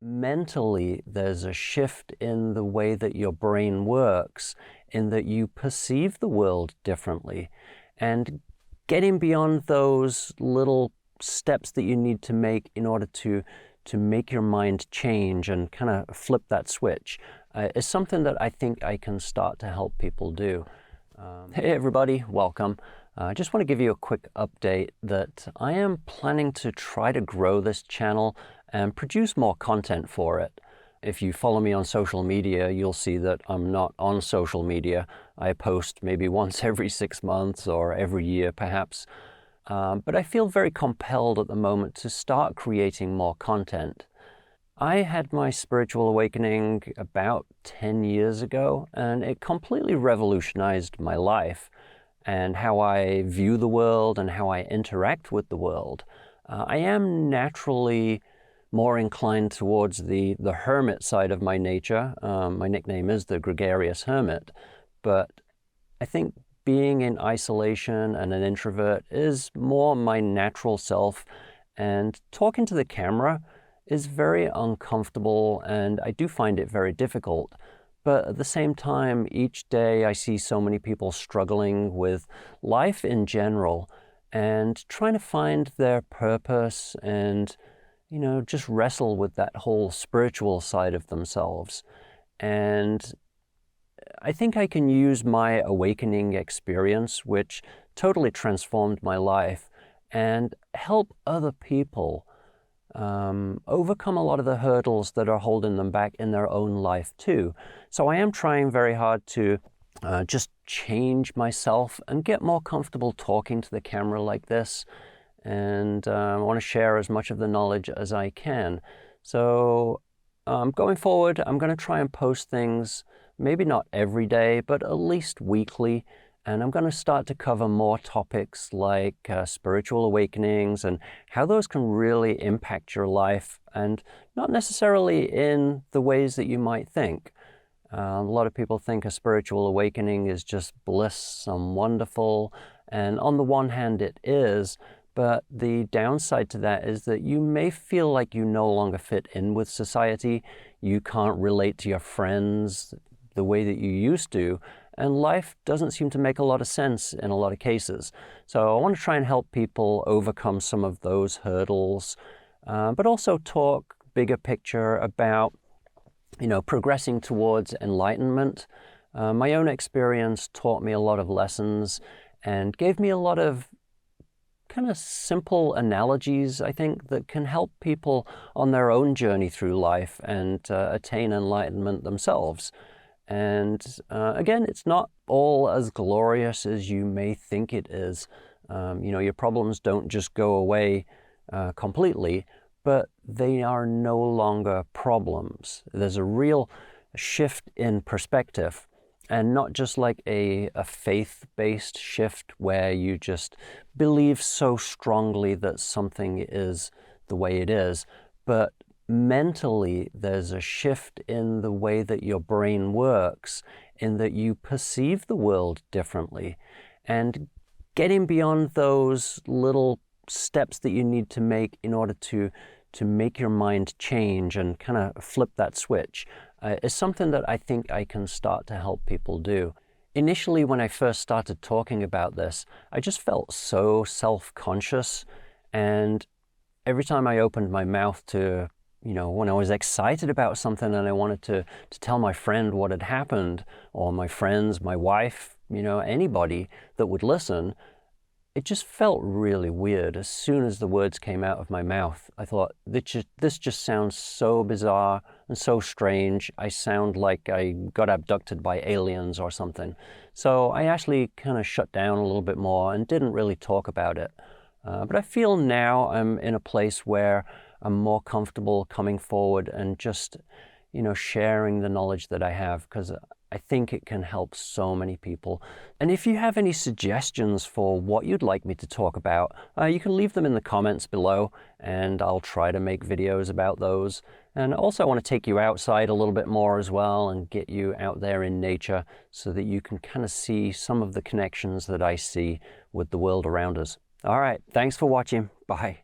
mentally there's a shift in the way that your brain works, in that you perceive the world differently. And getting beyond those little steps that you need to make in order to make your mind change and kind of flip that switch is something that I think I can start to help people do. Hey everybody, welcome. I just want to give you a quick update that I am planning to try to grow this channel and produce more content for it. If you follow me on social media, you'll see that I'm not on social media. I post maybe once every 6 months or every year perhaps. But I feel very compelled at the moment to start creating more content. I had my spiritual awakening about 10 years ago, and it completely revolutionized my life and how I view the world and how I interact with the world. I am naturally more inclined towards the hermit side of my nature. My nickname is the Gregarious Hermit, but I think being in isolation and an introvert is more my natural self, and talking to the camera is very uncomfortable and I do find it very difficult. But at the same time, each day I see so many people struggling with life in general and trying to find their purpose and, just wrestle with that whole spiritual side of themselves. And I think I can use my awakening experience, which totally transformed my life, and help other people overcome a lot of the hurdles that are holding them back in their own life too. So I am trying very hard to just change myself and get more comfortable talking to the camera like this. And I want to share as much of the knowledge as I can. So going forward, I'm going to try and post things, maybe not every day, but at least weekly. And I'm going to start to cover more topics like spiritual awakenings and how those can really impact your life, and not necessarily in the ways that you might think. A lot of people think a spiritual awakening is just bliss and wonderful, and on the one hand it is, but the downside to that is that you may feel like you no longer fit in with society, you can't relate to your friends the way that you used to, and life doesn't seem to make a lot of sense in a lot of cases. So I want to try and help people overcome some of those hurdles, but also talk bigger picture about, progressing towards enlightenment. My own experience taught me a lot of lessons and gave me a lot of kind of simple analogies, I think, that can help people on their own journey through life and attain enlightenment themselves. And again, it's not all as glorious as you may think it is. Your problems don't just go away completely, but they are no longer problems. There's a real shift in perspective, and not just like a faith-based shift where you just believe so strongly that something is the way it is, but mentally there's a shift in the way that your brain works, in that you perceive the world differently. And getting beyond those little steps that you need to make in order to make your mind change and kind of flip that switch is something that I think I can start to help people do. Initially, when I first started talking about this, I just felt so self-conscious, and every time I opened my mouth to when I was excited about something and I wanted to tell my friend what had happened, or my friends, my wife, anybody that would listen, it just felt really weird. As soon as the words came out of my mouth, I thought, this just sounds so bizarre and so strange. I sound like I got abducted by aliens or something. So I actually kind of shut down a little bit more and didn't really talk about it. But I feel now I'm in a place where I'm more comfortable coming forward and just, sharing the knowledge that I have, because I think it can help so many people. And if you have any suggestions for what you'd like me to talk about, you can leave them in the comments below, and I'll try to make videos about those. And also I want to take you outside a little bit more as well and get you out there in nature so that you can kind of see some of the connections that I see with the world around us. All right, thanks for watching. Bye.